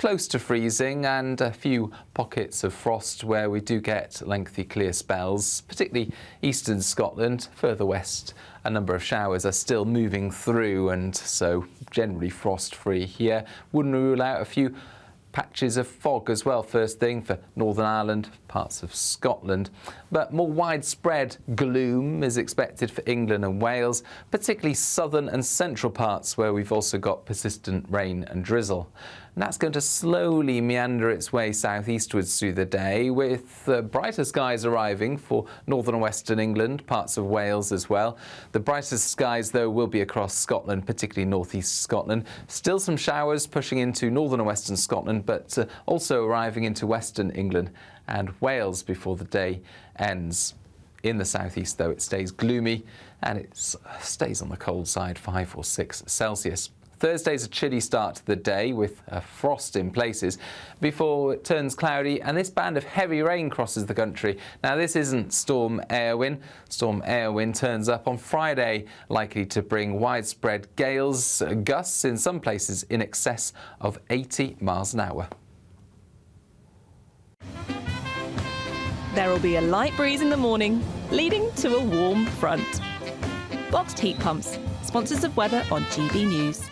close to freezing and a few pockets of frost where we do get lengthy clear spells, particularly eastern Scotland. Further west, a number of showers are still moving through, and so generally frost-free here. Wouldn't rule out a few patches of fog as well first thing for Northern Ireland, parts of Scotland. But more widespread gloom is expected for England and Wales, particularly southern and central parts where we've also got persistent rain and drizzle. And that's going to slowly meander its way southeastwards through the day, with brighter skies arriving for northern and western England, parts of Wales as well. The brightest skies, though, will be across Scotland, particularly northeast Scotland. Still some showers pushing into northern and western Scotland, but also arriving into western England and Wales before the day ends. In the southeast, though, it stays gloomy and it stays on the cold side, 5 or 6 Celsius. Thursday's a chilly start to the day with frost in places before it turns cloudy, and this band of heavy rain crosses the country. Now, this isn't Storm Airwin. Storm Airwin turns up on Friday, likely to bring widespread gales, gusts in some places in excess of 80 miles an hour. There will be a light breeze in the morning, leading to a warm front. Boxed heat pumps, sponsors of weather on GB News.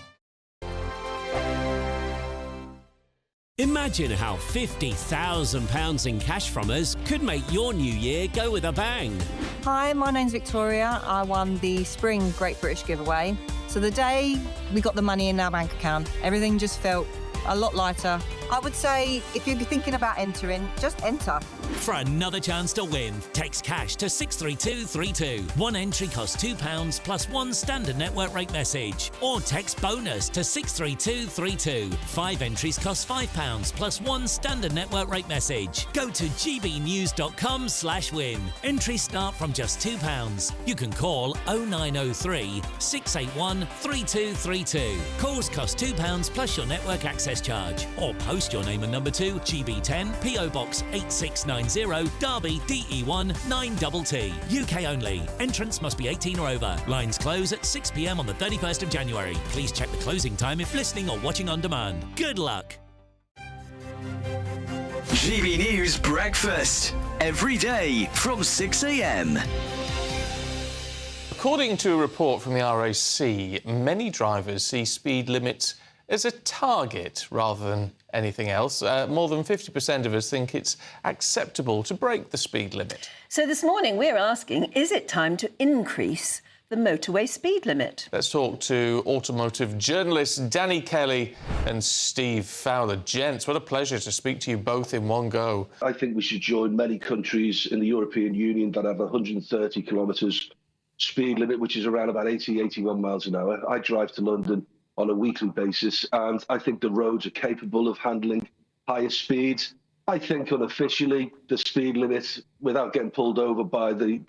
Imagine how £50,000 in cash from us could make your new year go with a bang. Hi, my name's Victoria. I won the Spring Great British giveaway. So the day we got the money in our bank account, everything just felt a lot lighter. I would say if you're thinking about entering, just enter. For another chance to win, text cash to 63232. One entry costs £2 plus one standard network rate message. Or text bonus to 63232. 5 entries cost £5 plus one standard network rate message. Go to gbnews.com/win. Entries start from just £2. You can call 0903 681 3232. Calls cost £2 plus your network access charge. Or post your name and number to GB10 PO Box 8690 Derby DE1 9TT. UK only. Entrance must be 18 or over. Lines close at 6 p.m. on the 31st of January. Please check the closing time if listening or watching on demand. Good luck. GB News Breakfast. Every day from 6 a.m. According to a report from the RAC, many drivers see speed limits as a target rather than anything else. More than 50% of us think it's acceptable to break the speed limit. So this morning we're asking, is it time to increase the motorway speed limit? Let's talk to automotive journalists Danny Kelly and Steve Fowler. Gents, what a pleasure to speak to you both in one go. I think we should join many countries in the European Union that have 130 kilometres speed limit, which is around about 81 miles an hour. I drive to London on a weekly basis, and I think the roads are capable of handling higher speeds. I think unofficially the speed limit, without getting pulled over by the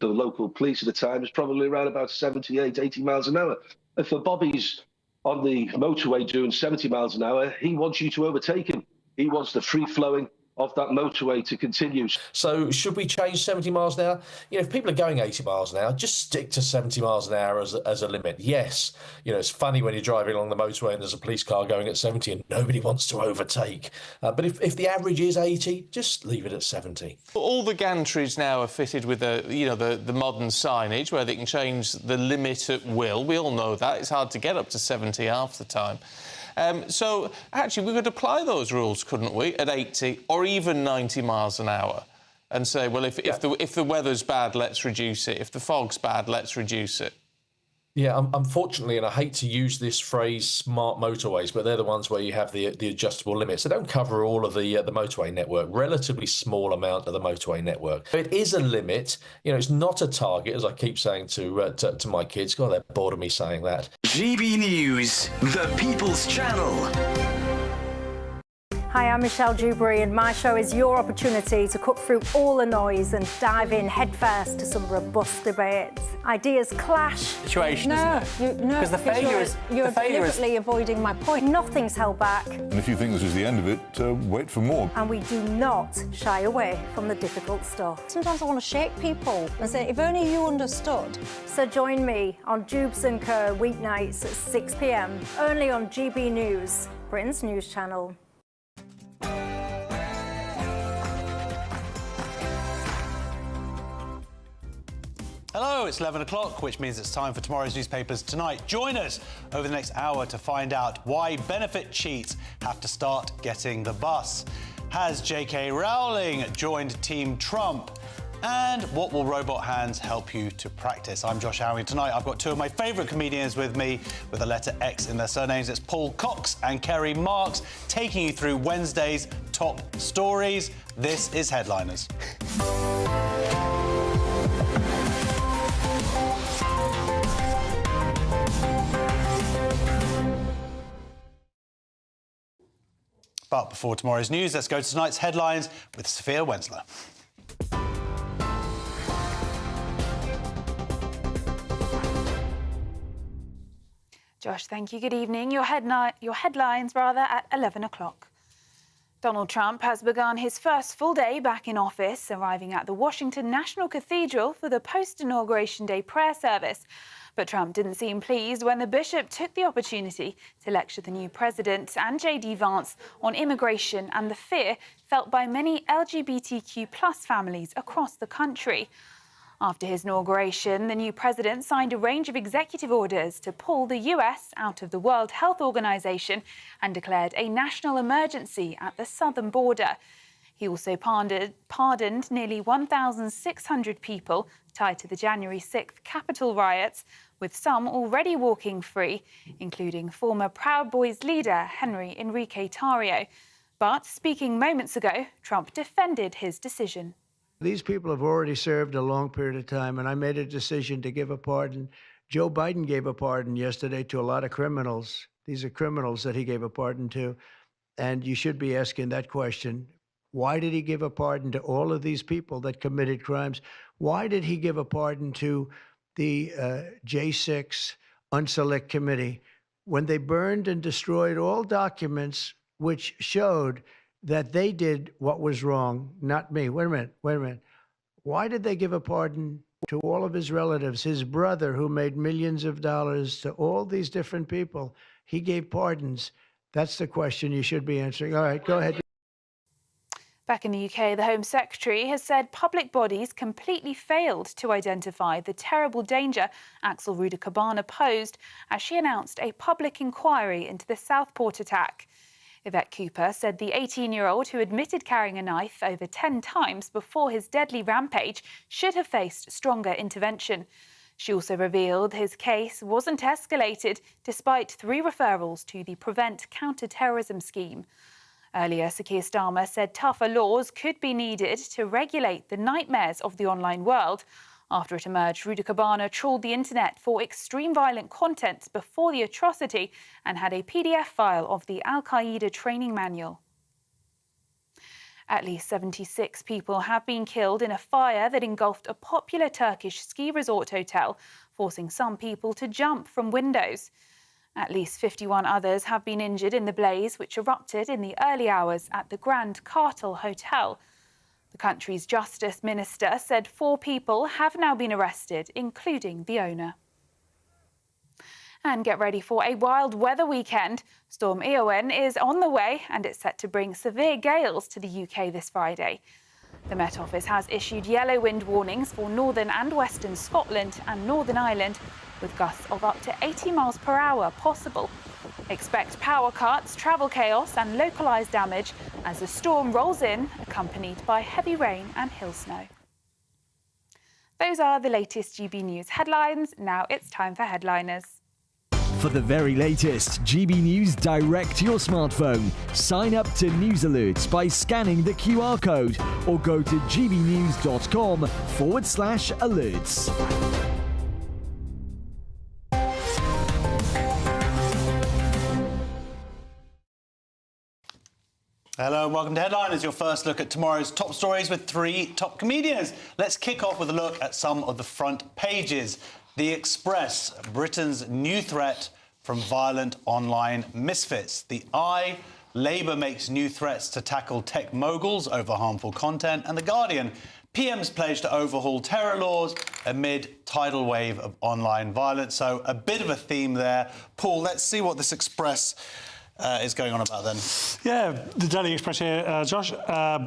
local police at the time, is probably around about 78, 80 miles an hour. If a Bobby's on the motorway doing 70 miles an hour, he wants you to overtake him. He wants the free-flowing of that motorway to continue. So should we change 70 miles an hour? You know, if people are going 80 miles an hour, just stick to 70 miles an hour as a limit. Yes, you know, it's funny when you're driving along the motorway and there's a police car going at 70 and nobody wants to overtake. But if the average is 80, just leave it at 70. All the gantries now are fitted with the modern signage where they can change the limit at will. We all know that. It's hard to get up to 70 half the time. So, actually, we could apply those rules, couldn't we, at 80 or even 90 miles an hour and say, well, if the weather's bad, let's reduce it. If the fog's bad, let's reduce it. Yeah, unfortunately, and I hate to use this phrase, smart motorways, but they're the ones where you have the adjustable limits. They don't cover all of the motorway network, relatively small amount of the motorway network. It is a limit. You know, it's not a target, as I keep saying to my kids. God, they're bored of me saying that. GB News, the People's Channel. Hi, I'm Michelle Dewberry, and my show is your opportunity to cut through all the noise and dive in headfirst to some robust debates. Ideas clash. Situation, isn't it? Because the failure is... You're deliberately avoiding my point. Nothing's held back. And if you think this is the end of it, wait for more. And we do not shy away from the difficult stuff. Sometimes I want to shake people and say, if only you understood. So join me on Jubes & Co. weeknights at 6 p.m, only on GB News, Britain's news channel. Hello, it's 11 o'clock, which means it's time for tomorrow's newspapers tonight. Join us over the next hour to find out why benefit cheats have to start getting the bus. Has J.K. Rowling joined Team Trump? And what will robot hands help you to practice? I'm Josh Howing. Tonight, I've got two of my favourite comedians with me with the letter X in their surnames. It's Paul Cox and Kerry Marks, taking you through Wednesday's top stories. This is Headliners. But before tomorrow's news, let's go to tonight's headlines with Sophia Wensler. Josh, thank you. Good evening. Your headlines, at 11 o'clock. Donald Trump has begun his first full day back in office, arriving at the Washington National Cathedral for the post-inauguration day prayer service. But Trump didn't seem pleased when the bishop took the opportunity to lecture the new president and J.D. Vance on immigration and the fear felt by many LGBTQ+ families across the country. After his inauguration, the new president signed a range of executive orders to pull the US out of the World Health Organization and declared a national emergency at the southern border. He also pardoned nearly 1,600 people tied to the January 6th Capitol riots, with some already walking free, including former Proud Boys leader Henry Enrique Tarrio. But speaking moments ago, Trump defended his decision. These people have already served a long period of time, and I made a decision to give a pardon. Joe Biden gave a pardon yesterday to a lot of criminals. These are criminals that he gave a pardon to, and you should be asking that question. Why did he give a pardon to all of these people that committed crimes? Why did he give a pardon to the J6 Unselect Committee when they burned and destroyed all documents which showed that they did what was wrong, not me? Wait a minute. Why did they give a pardon to all of his relatives, his brother who made millions of dollars, to all these different people? He gave pardons. That's the question you should be answering. All right, go ahead. Back in the UK, the Home Secretary has said public bodies completely failed to identify the terrible danger Axel Ruda-Cabana posed as she announced a public inquiry into the Southport attack. Yvette Cooper said the 18-year-old who admitted carrying a knife over 10 times before his deadly rampage should have faced stronger intervention. She also revealed his case wasn't escalated despite 3 referrals to the Prevent Counter-Terrorism Scheme. Earlier, Sir Keir Starmer said tougher laws could be needed to regulate the nightmares of the online world. After it emerged, Ruda-Cabana trawled the internet for extreme violent content before the atrocity and had a PDF file of the Al-Qaeda training manual. At least 76 people have been killed in a fire that engulfed a popular Turkish ski resort hotel, forcing some people to jump from windows. At least 51 others have been injured in the blaze, which erupted in the early hours at the Grand Kartal Hotel. The country's Justice Minister said 4 people have now been arrested, including the owner. And get ready for a wild weather weekend. Storm Eowyn is on the way and it's set to bring severe gales to the UK this Friday. The Met Office has issued yellow wind warnings for northern and western Scotland and Northern Ireland, with gusts of up to 80 miles per hour possible. Expect power cuts, travel chaos and localised damage as the storm rolls in, accompanied by heavy rain and hail snow. Those are the latest GB News headlines. Now it's time for Headliners. For the very latest GB News direct to your smartphone, sign up to News Alerts by scanning the QR code or go to gbnews.com/alerts. Hello and welcome to Headliners, your first look at tomorrow's top stories with 3 top comedians. Let's kick off with a look at some of the front pages. The Express, Britain's new threat from violent online misfits. The Eye, Labour makes new threats to tackle tech moguls over harmful content. And The Guardian, PM's pledge to overhaul terror laws amid tidal wave of online violence. So a bit of a theme there. Paul, let's see what this Express is going on about then? Yeah, the Daily Express here, Josh.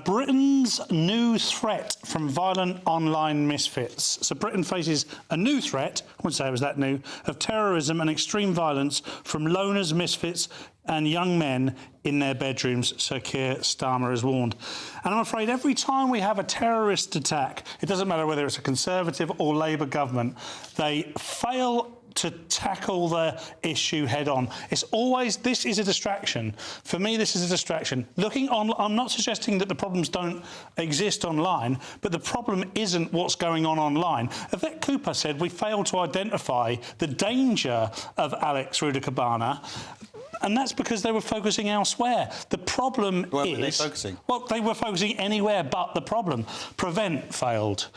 Britain's new threat from violent online misfits. So Britain faces a new threat, I wouldn't say it was that new, of terrorism and extreme violence from loners, misfits and young men in their bedrooms, Sir Keir Starmer has warned. And I'm afraid every time we have a terrorist attack, it doesn't matter whether it's a Conservative or Labour government, they fail to tackle the issue head on. It's always, this is a distraction. For me, this is a distraction. Looking on, I'm not suggesting that the problems don't exist online, but the problem isn't what's going on online. Yvette Cooper said we failed to identify the danger of Alex Ruda-Cabana, and that's because they were focusing elsewhere. The problem Where were they focusing? Well, they were focusing anywhere but the problem. Prevent failed.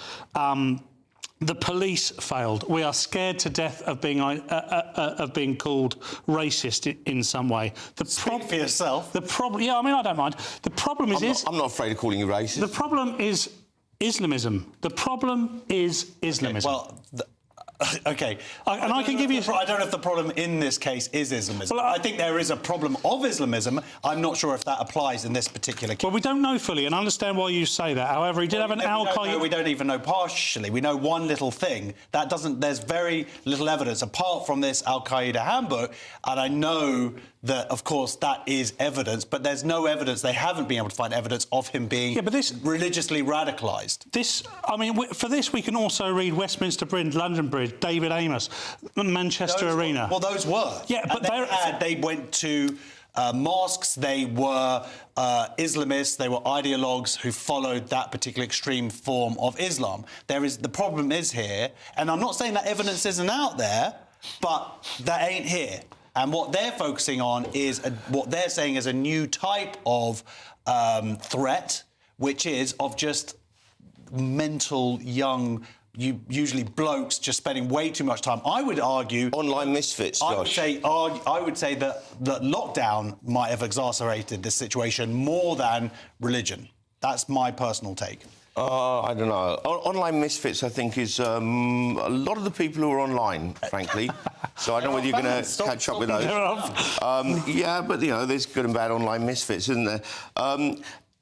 The police failed. We are scared to death of being called racist in some way. Speak for yourself. The problem, yeah, I mean, I don't mind. The problem is, I'm not afraid of calling you racist. The problem is Islamism. The problem is Islamism. Okay. And I can give you... I don't know if the problem in this case is Islamism. Well, I think there is a problem of Islamism. I'm not sure if that applies in this particular case. Well, we don't know fully, and I understand why you say that. However, he did have an Al-Qaeda... We don't even know partially. We know one little thing. That doesn't... There's very little evidence, apart from this Al-Qaeda handbook, and I know that, of course, that is evidence, but there's no evidence. They haven't been able to find evidence of him being religiously radicalised. This, I mean, for this we can also read Westminster Bridge, London Bridge, David Amos, Manchester Arena. Well, those were. Yeah, but they went to mosques. They were Islamists. They were ideologues who followed that particular extreme form of Islam. The problem is here, and I'm not saying that evidence isn't out there, but that ain't here. And what they're focusing on is what they're saying is a new type of threat, which is of just mental young, usually blokes, just spending way too much time. I would argue online misfits. Josh. I would say that lockdown might have exacerbated this situation more than religion. That's my personal take. I don't know. Online misfits, I think, is a lot of the people who are online, frankly. So I don't know whether you're going to catch up with those. Yeah, but, you know, there's good and bad online misfits, isn't there?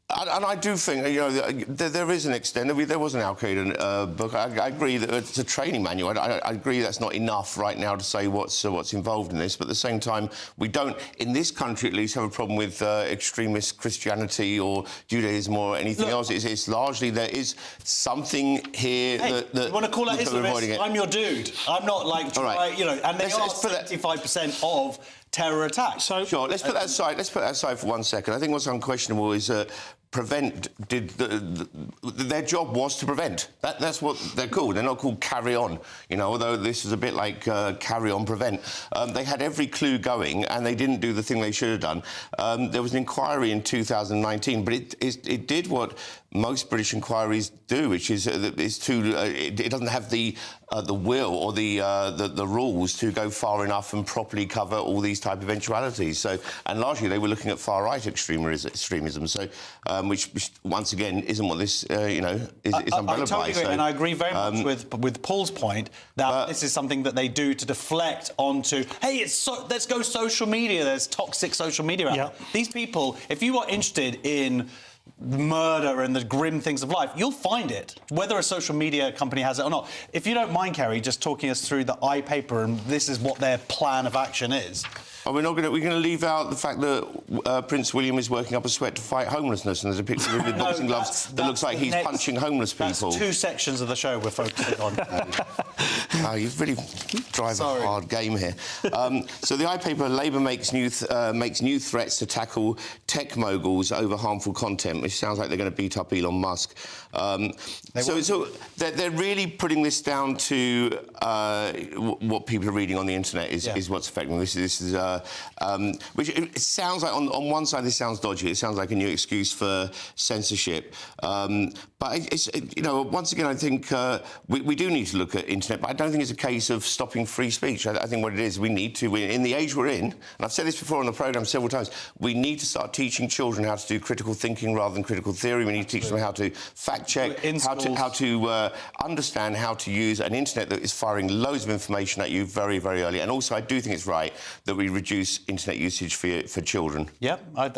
And I do think, you know, there is an extent. There was an Al-Qaeda book. I agree that it's a training manual. I agree that's not enough right now to say what's involved in this. But at the same time, we don't, in this country at least, have a problem with extremist Christianity or Judaism or anything else. It's largely there is something here that you want to call that Islamist? I'm your dude. I'm not like, right. You know, and they are 75% of terror attacks. So sure, let's put that aside. Let's put that aside for 1 second. I think what's unquestionable is prevent. Their job was to prevent. That's what they're called. They're not called carry on. You know, although this is a bit like carry on prevent. They had every clue going, and they didn't do the thing they should have done. There was an inquiry in 2019, but it did what most British inquiries do, which is it doesn't have the will or the rules to go far enough and properly cover all these type of eventualities. So, and largely they were looking at far right extremism. So, which once again isn't what this is umbrella by. So, and I agree very much with Paul's point that this is something that they do to deflect onto. Hey, let's go social media. There's toxic social media out there. These people, if you are interested in murder and the grim things of life, you'll find it, whether a social media company has it or not. If you don't mind, Kerry, just talking us through the iPaper and this is what their plan of action is. We're going to leave out the fact that Prince William is working up a sweat to fight homelessness, and there's a picture of him with boxing gloves that looks like he's punching homeless people. That's 2 sections of the show we're focusing on. You really drive a hard game here. So the iPaper, Labour makes new threats to tackle tech moguls over harmful content, which sounds like they're going to beat up Elon Musk. So they're really putting this down to what people are reading on the internet is what's affecting them. This is which it sounds like on one side this sounds dodgy. It sounds like a new excuse for censorship. But it's once again, I think we do need to look at internet, but I don't think it's a case of stopping free speech. I think what it is, we need to, in the age we're in, and I've said this before on the programme several times, we need to start teaching children how to do critical thinking rather than critical theory. We need to teach them how to fact check, how to understand how to use an internet that is firing loads of information at you very, very early. And also, I do think it's right that we reduce internet usage for children. Yeah, I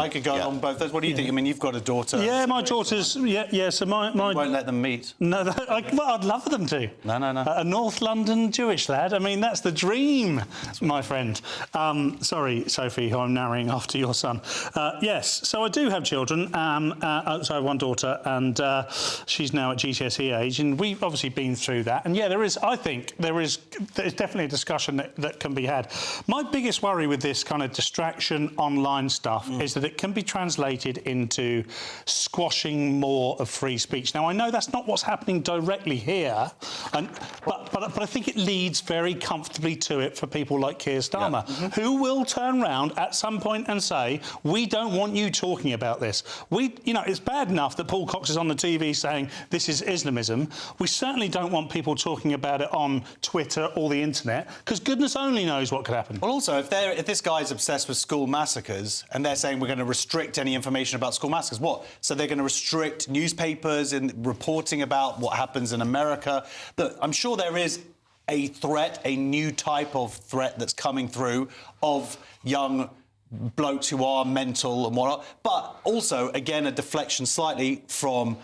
could go on both those. What do you think? I mean, you've got a daughter. Yeah, my daughter's... so my... You won't let them meet? No, I'd love them to. No. A North London Jewish lad. I mean, that's the dream, my friend. Sorry, Sophie, who I'm narrowing after your son. Yes, so I do have children. So I have one daughter, and she's now at GCSE age, and we've obviously been through that. And yeah, I think there's definitely a discussion that can be had. My biggest worry with this kind of distraction online stuff is that it can be translated into squashing more of free speech. Now, I know that's not what's happening directly here, but I think it leads very comfortably to it for people like Keir Starmer, who will turn round at some point and say, we don't want you talking about this. It's bad enough that Paul Cox is on the TV saying this is Islamism. We certainly don't want people talking about it on Twitter or the internet, because goodness only knows what could happen. Well, also, if this guy's obsessed with school massacres and they're saying we're going to restrict any information about school massacres, what? So they're going to restrict newspapers in reporting about what happens in America? Look, I'm sure there is a threat, a new type of threat that's coming through of young blokes who are mental and whatnot, but also, again, a deflection slightly from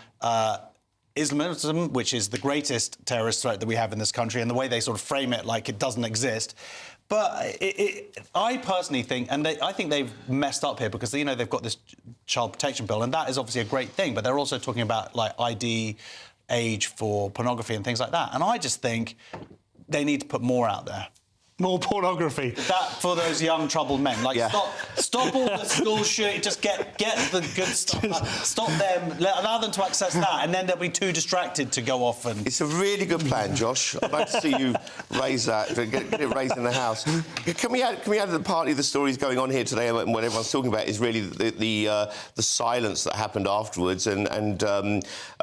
Islamism, which is the greatest terrorist threat that we have in this country, and the way they sort of frame it like it doesn't exist. But I personally think, and I think they've messed up here because, they've got this child protection bill, and that is obviously a great thing, but they're also talking about, like, ID age for pornography and things like that. And I just think they need to put more out there. More pornography. That for those young troubled men. Like, stop all the school shit. Just get the good stuff. Stop them. Allow them to access that, and then they'll be too distracted to go off and... It's a really good plan, Josh. I'd like to see you raise that, get it raised in the House. Can we add that part of the stories going on here today, and what everyone's talking about is really the silence that happened afterwards, and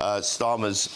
Starmer's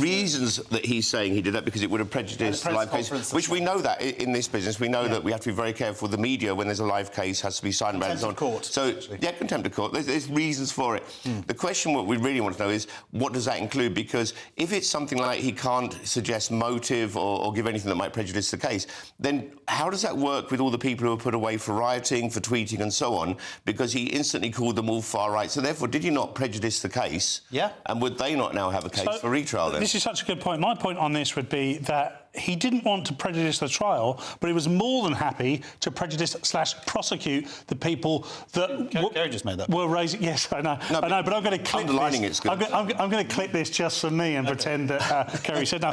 reasons that he's saying he did that because it would have prejudiced the live case, which we know that in this business, we know that we have to be very careful. The media, when there's a live case, has to be silent about it. Contempt of court. So, contempt of court. There's reasons for it. The question, what we really want to know is, what does that include? Because if it's something like he can't suggest motive or give anything that might prejudice the case, then how does that work with all the people who were put away for rioting, for tweeting and so on? Because he instantly called them all far right. So therefore, did he not prejudice the case? Yeah. And would they not now have a case for retrial then? This is such a good point. My point on this would be that he didn't want to prejudice the trial, but he was more than happy to prejudice/prosecute the people that Gary just made that were raising. Yes, I know, but I'm going to clip underlining this. It's good. I'm going to clip this just for me and pretend that Kerry said no.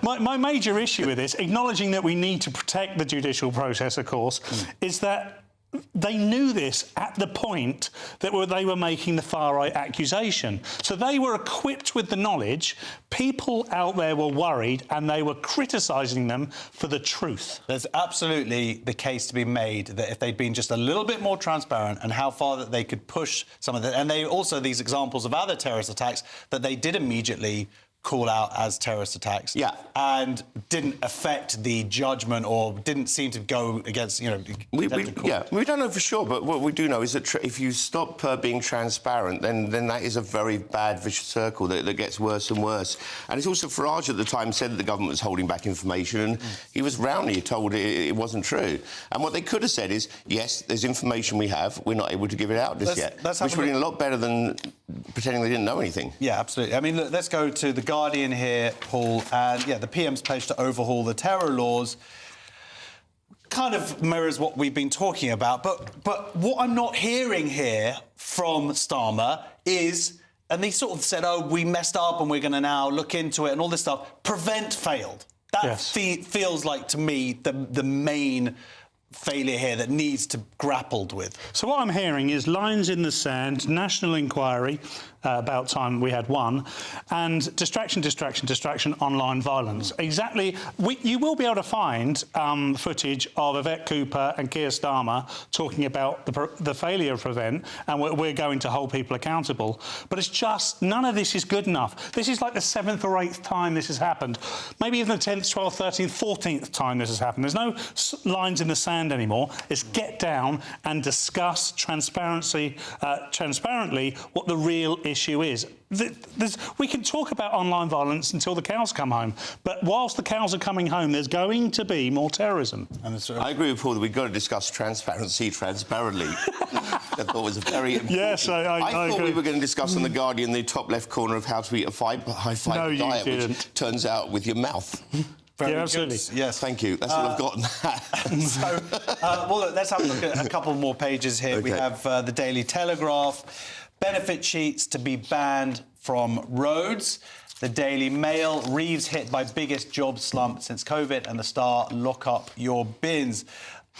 My major issue with this, acknowledging that we need to protect the judicial process, of course, is that they knew this at the point that they were making the far-right accusation. So they were equipped with the knowledge. People out there were worried, and they were criticising them for the truth. There's absolutely the case to be made that if they'd been just a little bit more transparent and how far that they could push some of that, and they also, these examples of other terrorist attacks, that they did immediately call out as terrorist attacks, and didn't affect the judgment or didn't seem to go against, we don't know for sure, but what we do know is that if you stop being transparent, then that is a very bad vicious circle that gets worse and worse. And it's also Farage at the time said that the government was holding back information, and he was roundly told it wasn't true. And what they could have said is, yes, there's information we have, we're not able to give it out just yet, which would have been a lot better than pretending they didn't know anything. Yeah, absolutely. I mean, look, let's go to the Guardian here, Paul, and the PM's pledge to overhaul the terror laws kind of mirrors what we've been talking about, but what I'm not hearing here from Starmer is, and they sort of said, oh, we messed up and we're going to now look into it and all this stuff. Prevent failed. That feels like, to me, the main failure here that needs to be grappled with. So what I'm hearing is lines in the sand, national inquiry, about time we had one, and distraction, online violence. Exactly. You will be able to find footage of Yvette Cooper and Keir Starmer talking about the failure of Prevent, and we're going to hold people accountable. But it's just, none of this is good enough. This is like the 7th or 8th time this has happened. Maybe even the 10th, 12th, 13th, 14th time this has happened. There's no lines in the sand anymore. It's get down and discuss transparently what the real issue is. We can talk about online violence until the cows come home, but whilst the cows are coming home, there's going to be more terrorism. I agree with Paul that we've got to discuss transparency transparently. I thought it was a very important... Yes, I thought agree. we were going to discuss on The Guardian the top left corner of how to eat a high-fiber diet, which turns out with your mouth. Very yeah, good. absolutely. Yes. Thank you. That's all I've gotten. So, well, look, let's have a look at a couple more pages here. Okay. We have the Daily Telegraph, benefit sheets to be banned from roads. The Daily Mail, Reeves hit by biggest job slump since COVID, and The Star, lock up your bins.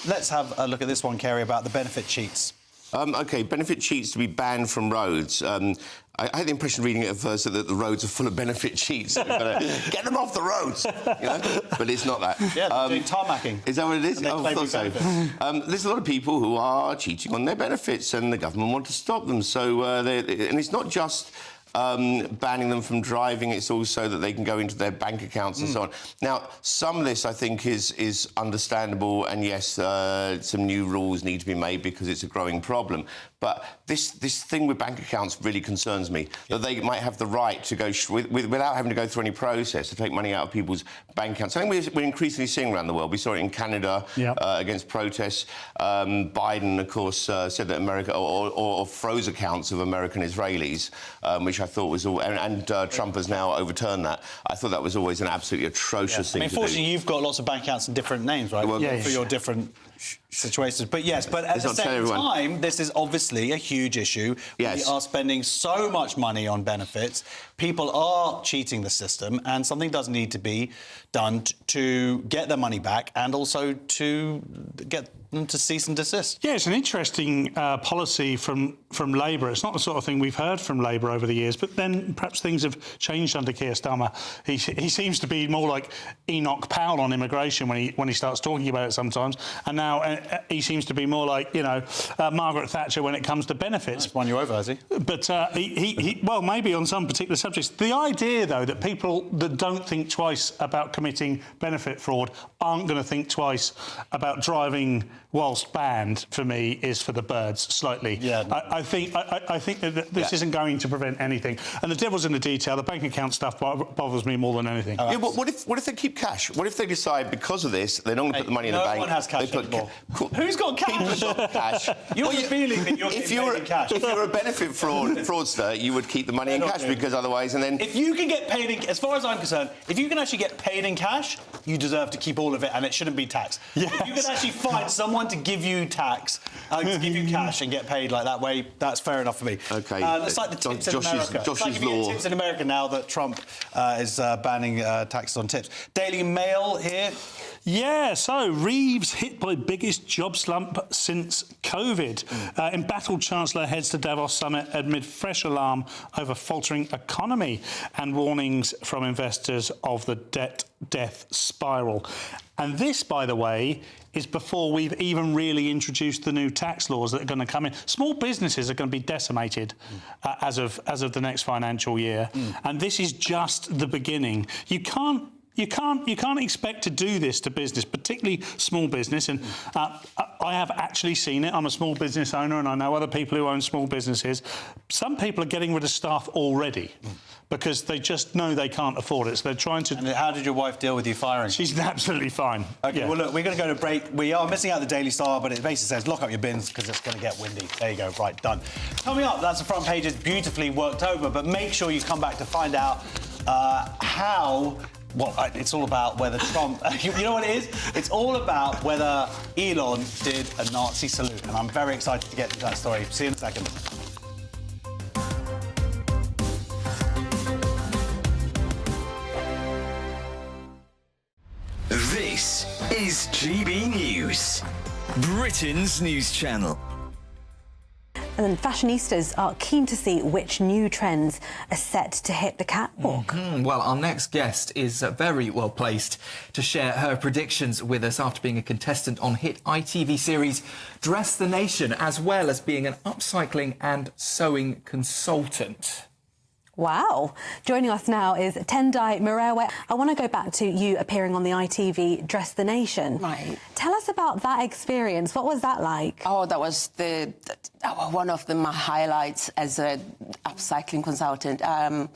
Let's have a look at this one, Kerry, about the benefit sheets. OK, benefit sheets to be banned from roads. I had the impression reading it at first that the roads are full of benefit sheets. So we've got to get them off the roads, you know? But it's not that. Yeah, doing tarmacking. Is that what it is? Oh, I thought so. There's a lot of people who are cheating on their benefits, and the government want to stop them. So, and it's not just banning them from driving, it's also that they can go into their bank accounts and so on. Now, some of this, I think, is understandable, and yes, some new rules need to be made because it's a growing problem. But this thing with bank accounts really concerns me, that they might have the right to go, without having to go through any process, to take money out of people's bank accounts. I think we're increasingly seeing around the world. We saw it in Canada against protests. Biden, of course, said that America, or froze accounts of American Israelis, which I thought was all... And Trump has now overturned that. I thought that was always an absolutely atrocious thing to do. Unfortunately, you've got lots of bank accounts and different names, right? Well, for your different situations. But yes, but at the same time, this is obviously a huge issue. Yes. We are spending so much money on benefits. People are cheating the system, and something does need to be done to get their money back, and also to get them to cease and desist. Yeah, it's an interesting policy from Labour. It's not the sort of thing we've heard from Labour over the years, but then perhaps things have changed under Keir Starmer. He seems to be more like Enoch Powell on immigration when he starts talking about it sometimes, and now he seems to be more like, you know, Margaret Thatcher when it comes to benefits. He's won you over, has he? But well, maybe on some particular subjects. The idea, though, that people that don't think twice about committing benefit fraud aren't going to think twice about driving whilst banned, for me, is for the birds, slightly. Yeah. I think that this isn't going to prevent anything. And the devil's in the detail. The bank account stuff bothers me more than anything. Yeah, but what if they keep cash? What if they decide, because of this, they're not going to put the money in the bank? No one has cash anymore. Who's got cash? Cash. You're feeling that you're getting paid in cash. If you're a benefit fraudster, you would keep the money in cash, because otherwise, and then... If you can get paid in... As far as I'm concerned, if you can actually get paid in cash, you deserve to keep all of it, and it shouldn't be taxed. Yes. If you can actually find someone to give you tax, to give you cash and get paid like that way, that's fair enough for me. OK. It's like the tips in America. It's like if you get tips in America now that Trump is banning taxes on tips. Daily Mail here. Yeah, so Reeves hit by biggest job slump since COVID. Embattled Chancellor heads to Davos summit amid fresh alarm over faltering economy and warnings from investors of the debt spiral. And this, by the way, is before we've even really introduced the new tax laws that are going to come in. Small businesses are going to be decimated as of the next financial year, and this is just the beginning. You can't expect to do this to business, particularly small business. And I have actually seen it. I'm a small business owner, and I know other people who own small businesses. Some people are getting rid of staff already because they just know they can't afford it. So they're trying to... And how did your wife deal with you firing? She's absolutely fine. OK, yeah. well, look, we're going to go to break. We are missing out the Daily Star, but it basically says, lock up your bins because it's going to get windy. There you go. Right, done. Coming up, that's the front page. It's beautifully worked over, but make sure you come back to find out how... Well, it's all about whether Trump... you know what it is? It's all about whether Elon did a Nazi salute, and I'm very excited to get to that story. See you in a second. This is GB News, Britain's news channel. And then fashionistas are keen to see which new trends are set to hit the catwalk. Well, our next guest is very well placed to share her predictions with us after being a contestant on hit ITV series Dress the Nation, as well as being an upcycling and sewing consultant. Wow. Joining us now is Tendai Motorway. I want to go back to you appearing on the ITV Dress the Nation. Right. Tell us about that experience. What was that like? Oh, that was one of my highlights as a upcycling consultant. I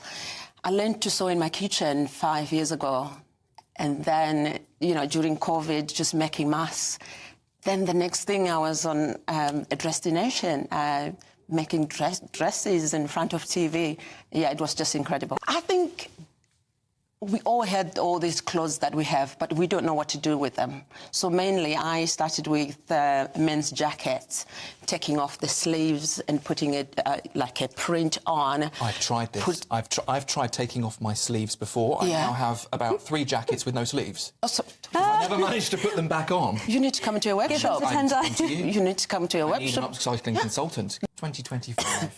learned to sew in my kitchen 5 years ago. And then, you know, during COVID, just making masks. Then the next thing I was on a Dress the Nation, making dresses in front of TV. Yeah, it was just incredible. I think we all had all these clothes that we have, but we don't know what to do with them. So mainly I started with men's jackets, taking off the sleeves and putting it like a print on. I've tried this. I've tried taking off my sleeves before. I now have about 3 jackets with no sleeves. I never managed to put them back on. You need to come to a workshop. You need to come to a workshop. I need an upcycling consultant. 2025,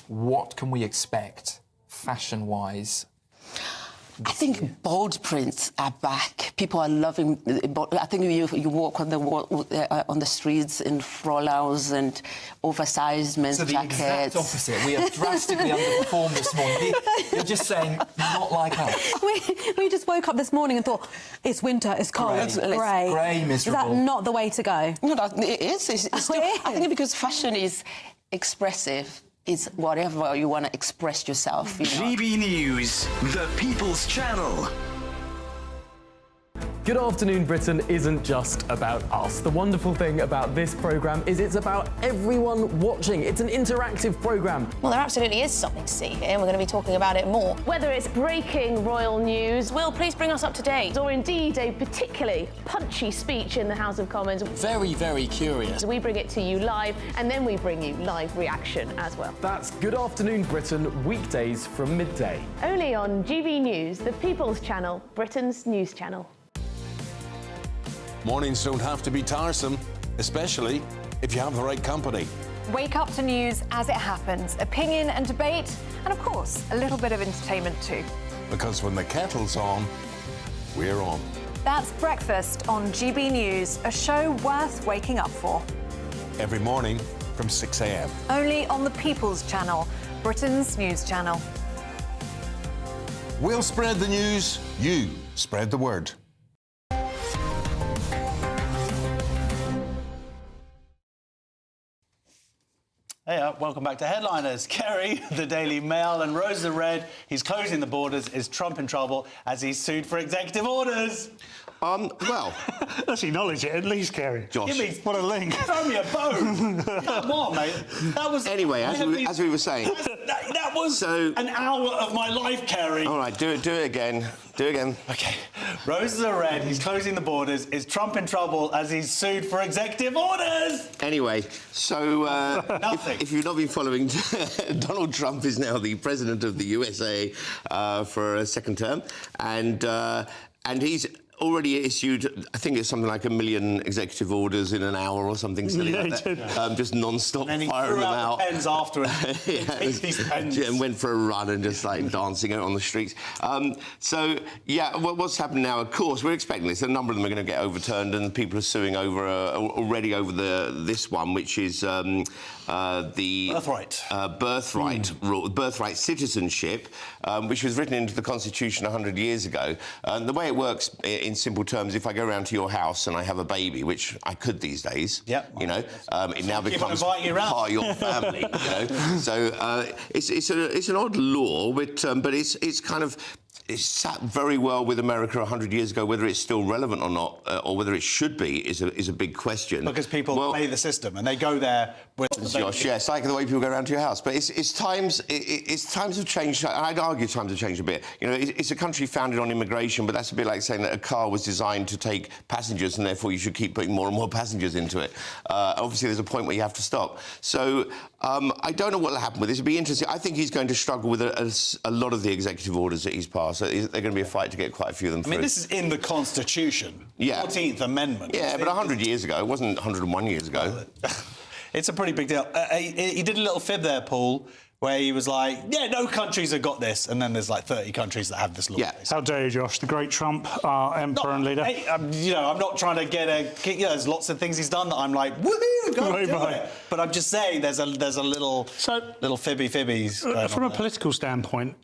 what can we expect fashion-wise? I think bold prints are back. People are loving. I think you walk on the streets in frollos and oversized men's jackets. So the exact opposite. We have drastically underperformed this morning. You're just saying not like us. We just woke up this morning and thought it's winter, it's cold, it's grey. Grey, miserable. Is that not the way to go? No, it is. I think because fashion is expressive. It's whatever you want to express yourself. You know? GB News, the People's Channel. Good Afternoon Britain isn't just about us. The wonderful thing about this programme is it's about everyone watching. It's an interactive programme. Well, there absolutely is something to see here, and we're going to be talking about it more. Whether it's breaking royal news, Will, please bring us up to date. Or indeed a particularly punchy speech in the House of Commons. Very, very curious. We bring it to you live, and then we bring you live reaction as well. That's Good Afternoon Britain, weekdays from midday. Only on GB News, the People's Channel, Britain's news channel. Mornings don't have to be tiresome, especially if you have the right company. Wake up to news as it happens, opinion and debate, and of course, a little bit of entertainment too. Because when the kettle's on, we're on. That's Breakfast on GB News, a show worth waking up for. Every morning from 6 a.m. Only on the People's Channel, Britain's news channel. We'll spread the news, you spread the word. Hey, welcome back to Headliners. Kerry, the Daily Mail, and Rose the Red. He's closing the borders. Is Trump in trouble as he's sued for executive orders? Well... Let's acknowledge it, at least, Kerry. Josh. What a link. Throw me a bone. Come on, mate. That was... Anyway, as we were saying... That was an hour of my life, Kerry. All right, do it again. Do it again. OK. Rose the Red, he's closing the borders. Is Trump in trouble as he's sued for executive orders? Anyway, so... Nothing. If you've not been following, Donald Trump is now the president of the USA for a second term, and he's already issued, I think it's something like 1 million executive orders in an hour or something silly like that. Just non-stop firing them out. And he threw out the pens afterwards. Take these pens. And went for a run and just like dancing out on the streets. So, yeah, what's happened now, of course, we're expecting this. A number of them are going to get overturned, and people are suing over already over this one, which is the birthright citizenship, which was written into the Constitution 100 years ago. The way it works, in simple terms, if I go around to your house and I have a baby, which I could these days, you know, it now becomes part of your family. You know? So it's an odd law, but it's kind of... It sat very well with America 100 years ago. Whether it's still relevant or not, or whether it should be, is a big question. Because people play the system and they go there with Josh, yes, like the way people go around to your house. But it's times have changed. I'd argue times have changed a bit. You know, it's a country founded on immigration, but that's a bit like saying that a car was designed to take passengers, and therefore you should keep putting more and more passengers into it. Obviously, there's a point where you have to stop. So I don't know what will happen with this. It'll be interesting. I think he's going to struggle with a lot of the executive orders that he's passed. So they're going to be a fight to get quite a few of them through. I mean, this is in the Constitution. Yeah. 14th Amendment. Yeah, but 100 years ago. It wasn't 101 years ago. It's a pretty big deal. He did a little fib there, Paul, where he was like, yeah, no countries have got this, and then there's like 30 countries that have this law. Yeah. How dare you, Josh, the great Trump, our emperor and leader. Hey, you know, I'm not trying to get there's lots of things he's done that I'm like, woohoo, go do it. But I'm just saying there's a little fibbies. From a political standpoint,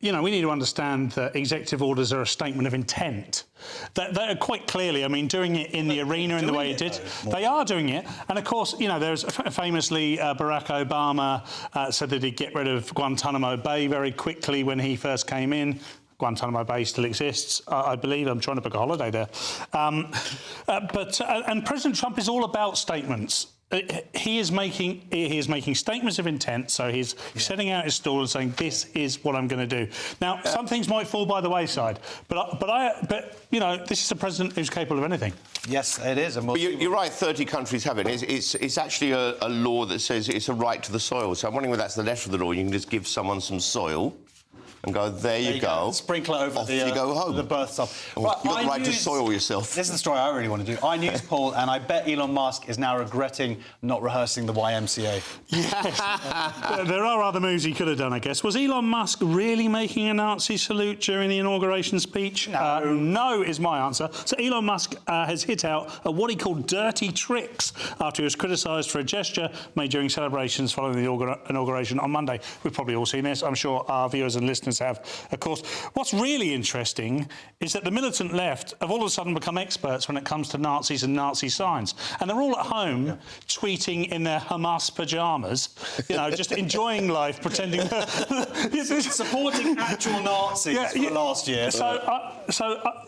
you know, we need to understand that executive orders are a statement of intent. That are quite clearly, I mean, doing it in the arena in the way it did. They are doing it. And, of course, you know, there's famously Barack Obama said that he'd get rid of Guantanamo Bay very quickly when he first came in. Guantanamo Bay still exists, I believe. I'm trying to book a holiday there. And President Trump is all about statements. He is making statements of intent, so he's setting out his stall and saying, this is what I'm going to do. Now, some things might fall by the wayside, but you know, this is a president who's capable of anything. Yes, it is. And you're right, 30 countries have it. It's actually a law that says it's a right to the soil. So I'm wondering whether that's the letter of the law. You can just give someone some soil and go, there you go. Sprinkle it over Off you go home. the birth stuff. Right, you've got the right to soil yourself. This is the story I really want to do. iNews poll, and I bet Elon Musk is now regretting not rehearsing the YMCA. Yes. There are other moves he could have done, I guess. Was Elon Musk really making a Nazi salute during the inauguration speech? No. No is my answer. So Elon Musk has hit out at what he called dirty tricks after he was criticised for a gesture made during celebrations following the inauguration on Monday. We've probably all seen this. I'm sure our viewers and listeners have. Of course, what's really interesting is that the militant left have all of a sudden become experts when it comes to Nazis and Nazi signs. And they're all at home tweeting in their Hamas pyjamas, you know, just enjoying life, pretending... Supporting actual Nazis for last year.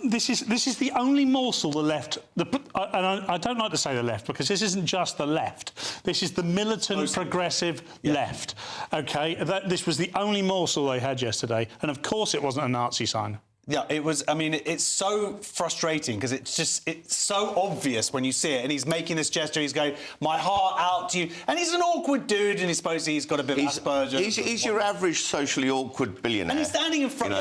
This is the only morsel the left... and I don't like to say the left, because this isn't just the left. This is the militant, progressive left, OK? This was the only morsel they had yesterday. And, of course, it wasn't a Nazi sign. Yeah, it was. I mean, it's so frustrating because it's so obvious when you see it. And he's making this gesture. He's going, "My heart out to you." And he's an awkward dude, and he's got a bit of Asperger's. He's your average socially awkward billionaire. And he's standing in front.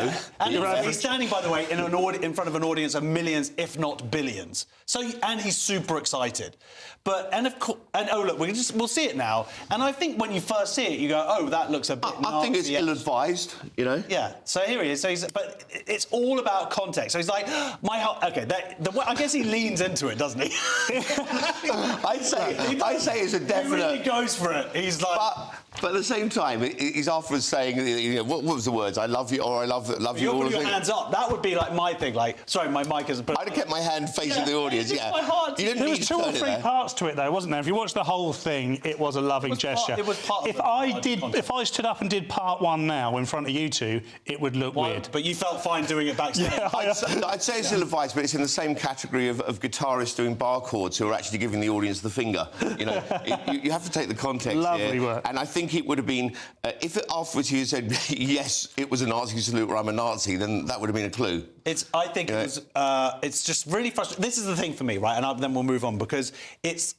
He's standing, by the way, in front of an audience of millions, if not billions. So, and he's super excited. We'll see it now. And I think when you first see it, you go, "Oh, that looks a bit." I think it's ill-advised, you know. Yeah. So here he is. So but it's all about context. So he's like, "My heart." Okay. I guess he leans into it, doesn't he? I'd say it's a definite. He really goes for it. He's like. But at the same time, he's afterwards saying, you know, what was the words? I love you, or I love you. You're putting your hands up. That would be like my thing. Like, sorry, my mic isn't. I'd have kept my hand facing the audience. Yeah. My heart. There was 2 or 3 parts to it, though, wasn't there? If you watch the whole thing, it was a loving gesture. It was part if I stood up and did part 1 now in front of you two, it would look weird. But you felt fine doing it backstage. Yeah, I'd say it's ill-advised, but it's in the same category of guitarists doing bar chords who are actually giving the audience the finger. You know, you have to take the context. Lovely work. And I think it would have been. If afterwards you said, yes, it was a Nazi salute or I'm a Nazi, then that would have been a clue. I think it was. It's just really frustrating. This is the thing for me, right? And then we'll move on because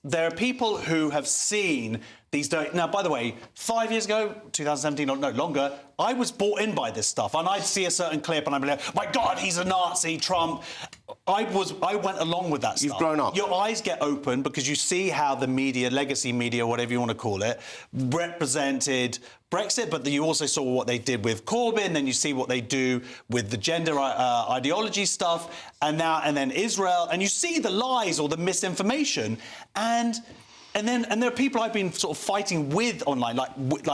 there are people who have seen these. Now, by the way, 5 years ago, 2017, no longer, I was bought in by this stuff, and I'd see a certain clip, and I'd be like, "My God, he's a Nazi, Trump." I went along with that stuff. You've grown up. Your eyes get open because you see how the media, legacy media, whatever you want to call it, represented Brexit, but you also saw what they did with Corbyn, then you see what they do with the gender ideology stuff, and then Israel, and you see the lies or the misinformation, and there are people I've been sort of fighting with online, like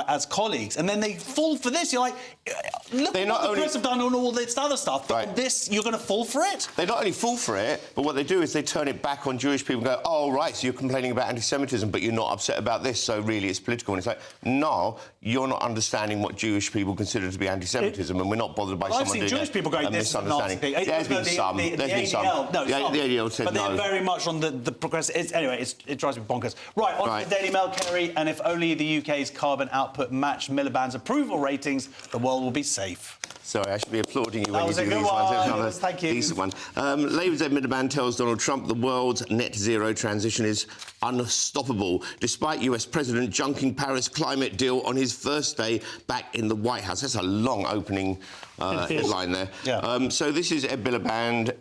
as colleagues, and then they fall for this. You're like, look at what the press have done on all this other stuff, but on this, you're going to fall for it? They not only fall for it, but what they do is they turn it back on Jewish people and go, oh, right, so you're complaining about anti-Semitism, but you're not upset about this, so really it's political. And it's like, no, you're not understanding what Jewish people consider to be anti-Semitism, and we're not bothered by someone doing Jewish people going, this is a Nazi thing. There's been some. There's been some. No, the ADL said but no. they're very much on the progressive... Anyway, it drives me bonkers. Right, on to the Daily Mail, Kerry, and if only the UK's carbon output matched Miliband's approval ratings, the world will be safe. Sorry, I should be applauding you when you do these ones. Thank you. Decent one. Labour's Ed Miliband tells Donald Trump the world's net zero transition is unstoppable, despite US President junking Paris climate deal on his first day back in the White House. That's a long opening headline there. Yeah. So this is Ed Miliband,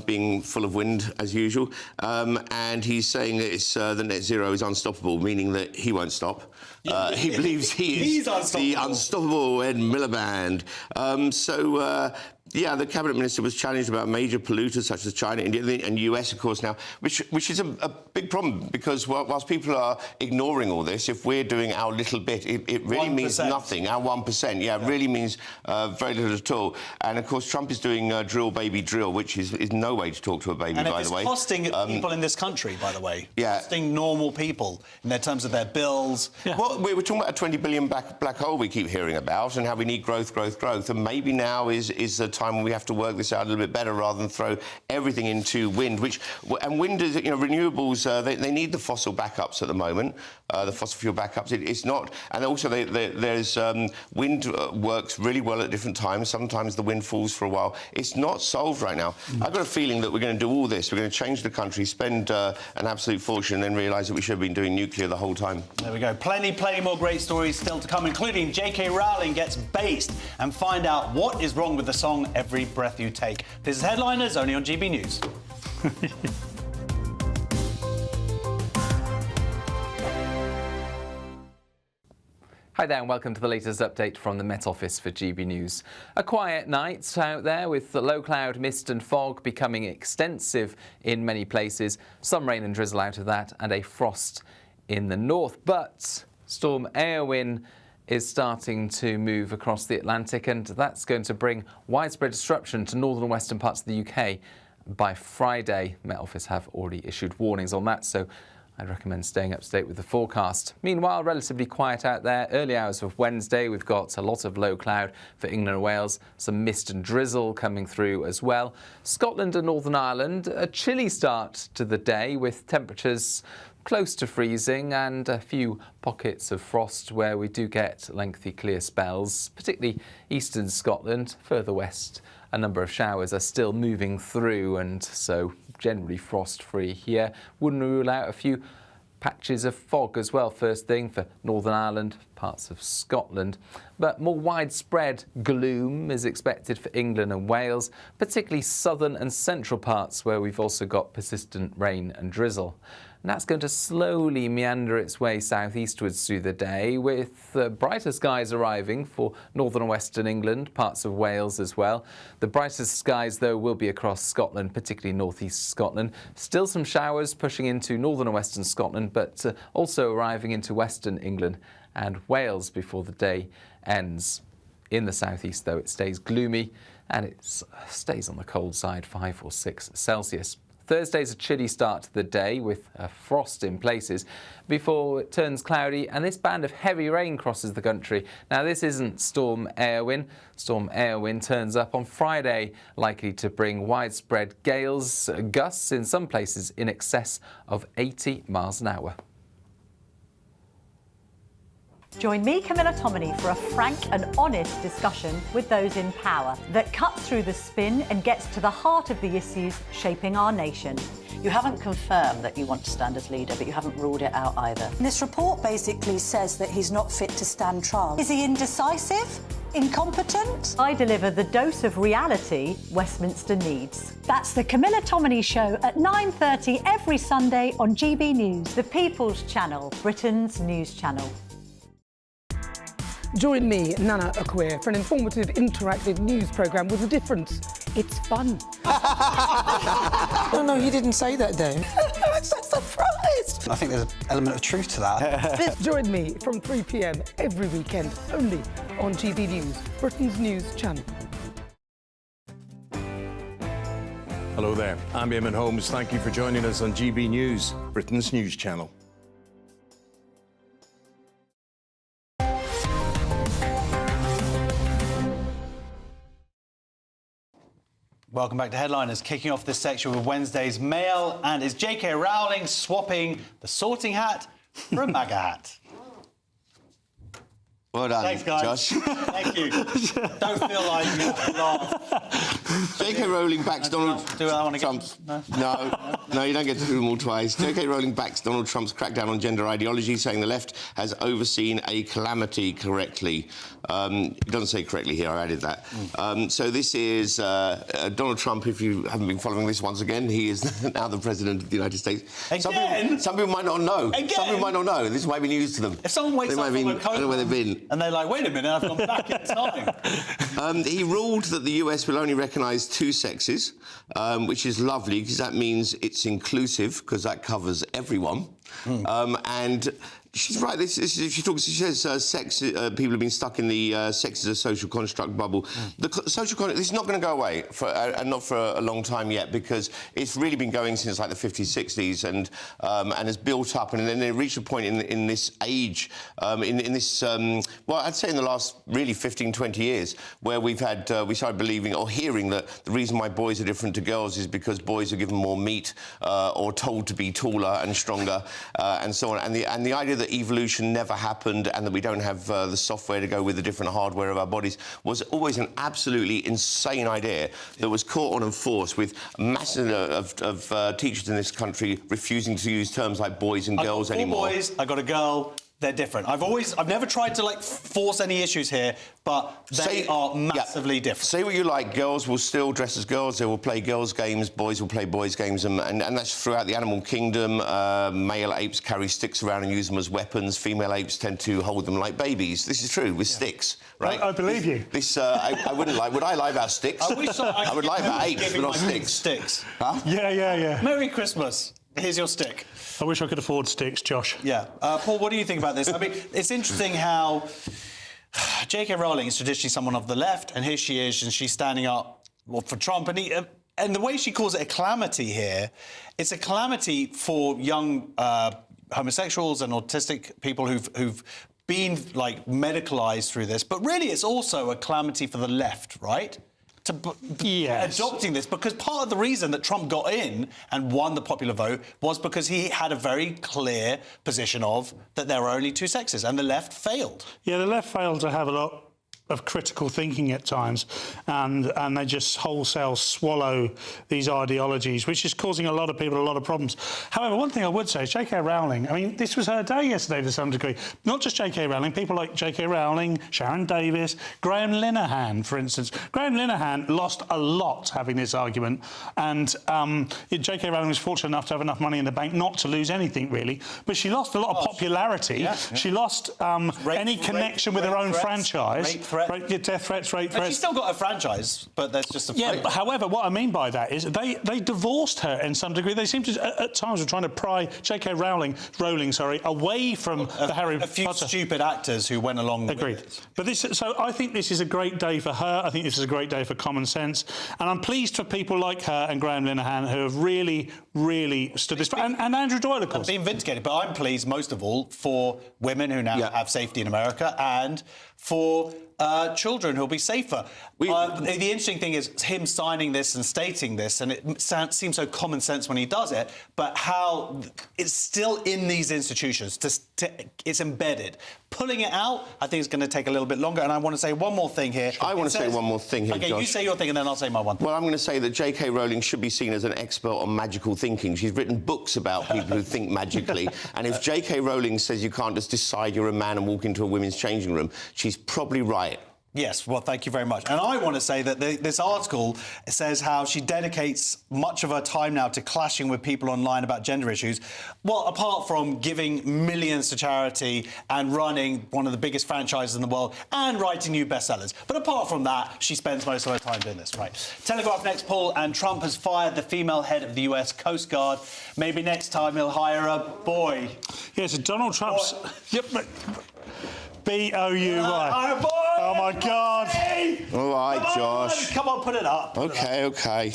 being full of wind as usual, and he's saying that the net zero is unstoppable, meaning that he won't stop. He believes he is the unstoppable Ed Miliband. Yeah, the cabinet minister was challenged about major polluters such as China, India, and US, of course, now, which is a big problem because whilst people are ignoring all this, if we're doing our little bit, it really 1%. means nothing. Our 1%, yeah, it really means very little at all. And of course, Trump is doing drill, baby, drill, which is no way to talk to a baby, by the way. And it's costing people in this country, by the way. Yeah. Costing normal people in their terms of their bills. Yeah. Well, we were talking about a 20 billion black hole we keep hearing about and how we need growth. And maybe now is the time when we have to work this out a little bit better rather than throw everything into wind, and wind is, renewables, they need the fossil backups at the moment, the fossil fuel backups. It's not, and also there's wind works really well at different times. Sometimes the wind falls for a while. It's not solved right now. I've got a feeling that we're going to do all this. We're going to change the country, spend an absolute fortune, and then realise that we should have been doing nuclear the whole time. There we go. Plenty more great stories still to come, including J.K. Rowling gets based, and find out what is wrong with the song Every Breath You Take. This is Headliners, only on GB News. Hi there and welcome to the latest update from the Met Office for GB News. A quiet night out there with the low cloud, mist and fog becoming extensive in many places. Some rain and drizzle out of that and a frost in the north. But Storm Eowyn is starting to move across the Atlantic and that's going to bring widespread disruption to northern and western parts of the UK by Friday. Met Office have already issued warnings on that, so I'd recommend staying up to date with the forecast. Meanwhile, relatively quiet out there. Early hours of Wednesday, we've got a lot of low cloud for England and Wales, some mist and drizzle coming through as well. Scotland and Northern Ireland, a chilly start to the day with temperatures close to freezing and a few pockets of frost where we do get lengthy clear spells, particularly eastern Scotland. Further west, a number of showers are still moving through and so generally frost-free here. Wouldn't rule out a few patches of fog as well, first thing for Northern Ireland, parts of Scotland. But more widespread gloom is expected for England and Wales, particularly southern and central parts where we've also got persistent rain and drizzle. And that's going to slowly meander its way southeastwards through the day, with brighter skies arriving for northern and western England, parts of Wales as well. The brightest skies, though, will be across Scotland, particularly northeast Scotland. Still some showers pushing into northern and western Scotland, but also arriving into western England and Wales before the day ends. In the southeast, though, it stays gloomy and it stays on the cold side, 5 or 6 Celsius. Thursday's a chilly start to the day with frost in places before it turns cloudy and this band of heavy rain crosses the country. Now this isn't Storm Eowyn. Storm Eowyn turns up on Friday, likely to bring widespread gales, gusts in some places in excess of 80 miles an hour. Join me, Camilla Tominey, for a frank and honest discussion with those in power that cuts through the spin and gets to the heart of the issues shaping our nation. You haven't confirmed that you want to stand as leader, but you haven't ruled it out either. This report basically says that he's not fit to stand trial. Is he indecisive? Incompetent? I deliver the dose of reality Westminster needs. That's the Camilla Tominey Show at 9:30 every Sunday on GB News, the People's Channel, Britain's news channel. Join me, Nana Akwe, for an informative, interactive news programme with a difference. It's fun. No, you didn't say that, though. I'm so surprised. I think there's an element of truth to that. Join me from 3 p.m. every weekend, only on GB News, Britain's news channel. Hello there, I'm Eamon Holmes. Thank you for joining us on GB News, Britain's news channel. Welcome back to Headliners, kicking off this section with Wednesday's Mail, and is J.K. Rowling swapping the sorting hat for a MAGA hat? Well done, thanks, guys. Josh. Thank you. Don't feel like you have to laugh. J.K. Rowling backs Donald Trump's... No, you don't get to do them all twice. J.K. Rowling backs Donald Trump's crackdown on gender ideology, saying the left has overseen a calamity correctly. It doesn't say correctly here, I added that. So this is Donald Trump, if you haven't been following this once again, he is now the President of the United States. Again? Some people might not know. Again? Some people might not know. This might be news to them. If someone wakes up from a coma... I don't know where they've been. and they're like, wait a minute, I've gone back in time. He ruled that the US will only recognise 2 sexes, which is lovely because that means it's inclusive because that covers everyone. And she's right. She says sex. People have been stuck in the sex as a social construct bubble. The social construct. This is not going to go away and not for a long time yet, because it's really been going since like the 50s, 60s, and has built up, and then it reached a point in this age, in this well, I'd say in the last really 15, 20 years, where we started believing or hearing that the reason why boys are different to girls is because boys are given more meat or told to be taller and stronger and so on, and the idea that evolution never happened and that we don't have the software to go with the different hardware of our bodies was always an absolutely insane idea that was caught on and forced, with masses of teachers in this country refusing to use terms like boys and girls anymore. Boys, I got a girl. They're different. I've never tried to like force any issues here, but they are massively different. Say what you like, girls will still dress as girls, they will play girls' games, boys will play boys' games, and that's throughout the animal kingdom. Male apes carry sticks around and use them as weapons. Female apes tend to hold them like babies. This is true, with sticks, right? I believe you. I wouldn't lie. Would I lie about sticks? I would lie about apes, but not sticks. Huh? Yeah. Merry Christmas. Here's your stick. I wish I could afford sticks, Josh. Yeah. Paul, what do you think about this? I mean, it's interesting how J.K. Rowling is traditionally someone of the left, and here she is, and she's standing up for Trump. And the way she calls it a calamity here, it's a calamity for young homosexuals and autistic people who've been, like, medicalised through this. But really, it's also a calamity for the left, right? Adopting this, because part of the reason that Trump got in and won the popular vote was because he had a very clear position of that there were only 2 sexes, and the left failed. Yeah, the left failed to have a lot of critical thinking at times, and they just wholesale swallow these ideologies, which is causing a lot of people a lot of problems. However, one thing I would say is J.K. Rowling, I mean, this was her day yesterday to some degree. Not just J.K. Rowling, people like J.K. Rowling, Sharon Davis, Graham Linehan, for instance. Graham Linehan lost a lot having this argument, and J.K. Rowling was fortunate enough to have enough money in the bank not to lose anything, really, but she lost a lot of popularity. She lost any connection with her own franchise. Death threats, rape threats. She's still got a franchise, but there's just a... Yeah, but however, what I mean by that is they divorced her in some degree. They seem to, at times, were trying to pry J.K. Rowling, away from the Harry Potter... A few stupid actors who went along Agreed. with it. But so I think this is a great day for her. I think this is a great day for common sense. And I'm pleased for people like her and Graham Linehan who have really, really stood this... And Andrew Doyle, of course. Being vindicated, but I'm pleased, most of all, for women who now have safety in America, and for... children who'll be safer. The interesting thing is him signing this and stating this, and it seems so common sense when he does it, but how it's still in these institutions. It's embedded. Pulling it out, I think, is going to take a little bit longer. And I want to say one more thing here. I want to say one more thing here, OK, Josh. you say your thing, and then I'll say my one thing. Well, I'm going to say that J.K. Rowling should be seen as an expert on magical thinking. She's written books about people who think magically. And if J.K. Rowling says you can't just decide you're a man and walk into a women's changing room, she's probably right. Yes, well, thank you very much. And I want to say that this article says how she dedicates much of her time now to clashing with people online about gender issues. Well, apart from giving millions to charity and running one of the biggest franchises in the world and writing new bestsellers. But apart from that, she spends most of her time doing this, right? Telegraph next, Paul, and Trump has fired the female head of the US Coast Guard. Maybe next time he'll hire a boy. Yes, Donald Trump's... Yep, B-O-U-Y. Oh, my God. All right, Josh. Come on, put it up. OK.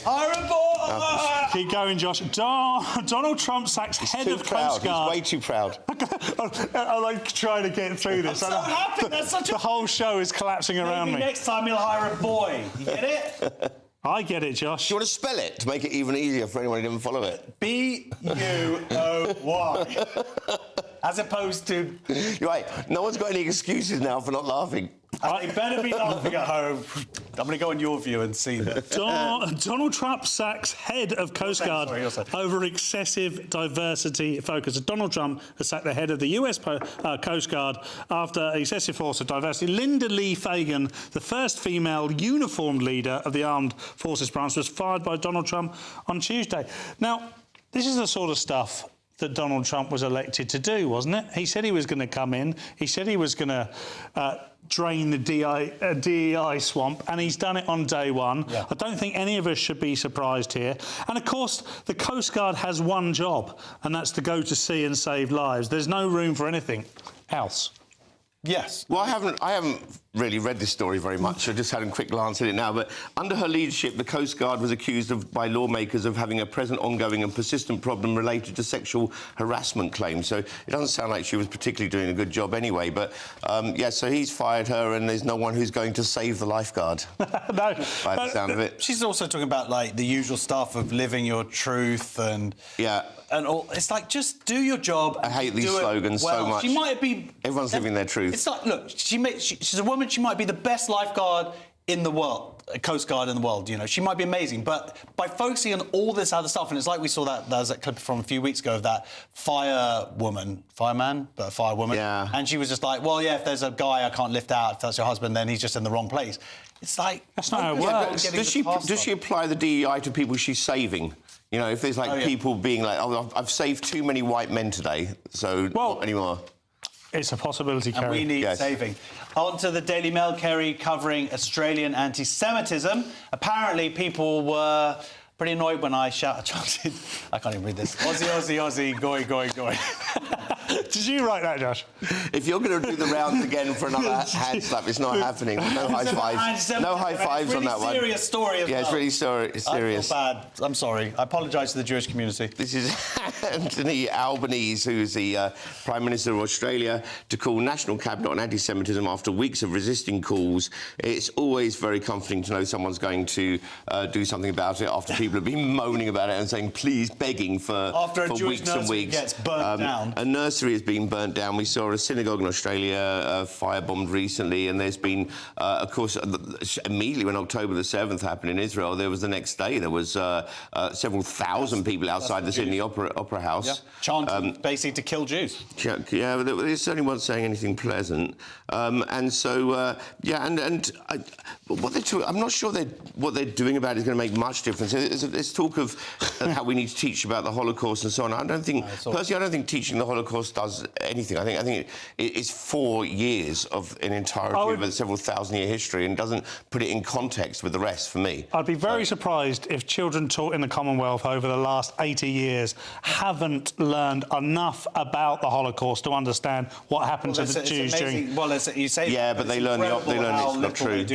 Hire a boy! Keep going, Josh. Donald Trump sacks head of Coast Guard. He's way too proud. I like trying to get through this. I'm so happy. That's such the whole show is collapsing around me. Next time he'll hire a boy. You get it? I get it, Josh. Do you want to spell it to make it even easier for anyone who didn't follow it? B-U-O-Y. As opposed to... You're right. No one's got any excuses now for not laughing. They better be laughing at home. I'm going to go on your view and see that. Donald Trump sacks head of Coast Guard over excessive diversity focus. Donald Trump has sacked the head of the US Coast Guard after excessive force of diversity. Linda Lee Fagan, the first female uniformed leader of the Armed Forces branch, was fired by Donald Trump on Tuesday. Now, this is the sort of stuff that Donald Trump was elected to do, wasn't it? He said he was going to come in. He said he was going to drain the DEI swamp, and he's done it on day one. Yeah. I don't think any of us should be surprised here. And, of course, the Coast Guard has one job, and that's to go to sea and save lives. There's no room for anything else. Yes. Well, I haven't really read this story very much. I just had a quick glance at it now. But under her leadership, the Coast Guard was accused by lawmakers of having a present, ongoing and persistent problem related to sexual harassment claims. So it doesn't sound like she was particularly doing a good job anyway. But, yeah, so he's fired her and there's no one who's going to save the lifeguard. No. By the sound of it. She's also talking about, like, the usual stuff of living your truth and... Yeah. And all, it's like, just do your job. I hate these slogans so much. She might be... Everyone's living their truth. It's like, look, she's a woman, she might be the best lifeguard in the world, Coast Guard in the world, you know. She might be amazing, but by focusing on all this other stuff, and it's like we saw that, there was that clip from a few weeks ago of that firewoman, yeah. And she was just like, well, yeah, if there's a guy I can't lift out, if that's your husband, then he's just in the wrong place. It's like... That's not how it works. Does she apply the DEI to people she's saving? You know, if there's, like, people being like, oh, I've saved too many white men today, so not anymore. It's a possibility, Kerry. And we need saving. On to the Daily Mail, Kerry, covering Australian anti-Semitism. Apparently, people were pretty annoyed when I chanted... I can't even read this. Aussie, Aussie, Aussie, goy, goy, goy. Did you write that, Josh? If you're going to do the rounds again for another hand slap, it's not happening. No high fives. No high fives on that one. It's a really serious story as well. Yeah, it's really serious. I feel bad. I'm sorry. I apologise to the Jewish community. This is Anthony Albanese, who's the Prime Minister of Australia, to call National Cabinet on anti-Semitism after weeks of resisting calls. It's always very comforting to know someone's going to do something about it after people have been moaning about it and saying, please, begging for weeks and weeks. Gets burnt down. A nursery has been burnt down. We saw a synagogue in Australia firebombed recently, and there's been, of course, immediately when October the 7th happened in Israel, there was the next day, there was several thousand people outside the Sydney Opera House. Yeah. Chanting, basically, to kill Jews. Yeah, but they certainly weren't saying anything pleasant. And so, yeah, and what I'm not sure what they're doing about it is going to make much difference. There's talk of how we need to teach about the Holocaust and so on. I don't think, personally, I don't think teaching the Holocaust does anything. I think it's 4 years of an entirety of a several thousand-year history and doesn't put it in context with the rest for me. I'd be very surprised if children taught in the Commonwealth over the last 80 years haven't learned enough about the Holocaust to understand what happened to the Jews during... Well, you say... Yeah, but they learn it's not true.